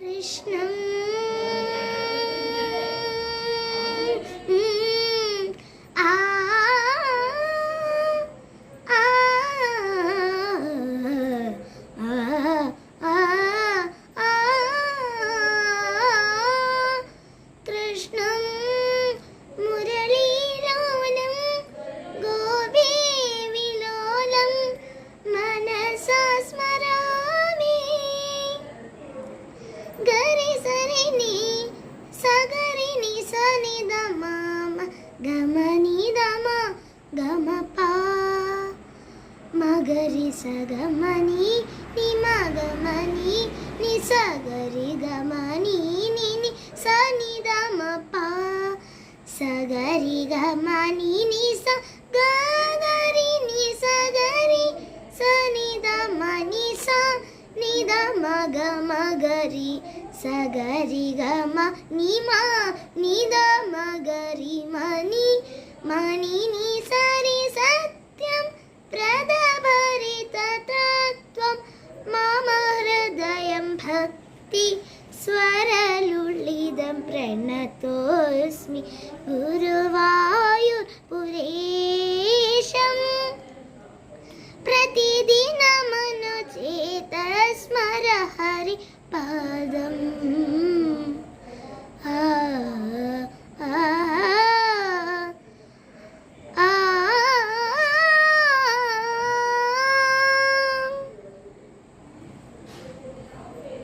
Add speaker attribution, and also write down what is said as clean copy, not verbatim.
Speaker 1: കൃഷ്ണം ആ ആ ആ ആ കൃഷ്ണം മുരളീലോലം ഗോപീവിലോലം മനസാ സ്മരാമി ഗരി സരി നി സഗരി നി സനി ദമ ഗമനി ദമ ഗമ പ മഗരി സഗമനി നി മഗമനി നി സഗരി ഗമനി നി നി സനി ദമ പ സഗരി ഗമനി നി സ ഗഗരി നി സഗരി സനി ദമ നി സ നി ദമ ഗമ ഗരി സഗരി ഗമ നി മ നി ദമ ഗരി മനി മണി നി സരി സത്യം പ്രദഭരിത തത്വം മമ ഹൃദയം ഭക്തി സ്വരലുളിതം പ്രണതോസ്മി ഗുരുവായൂർ പുരേശം പ്രതിദിനമനുചേത സ്മര ഹരി പാദം.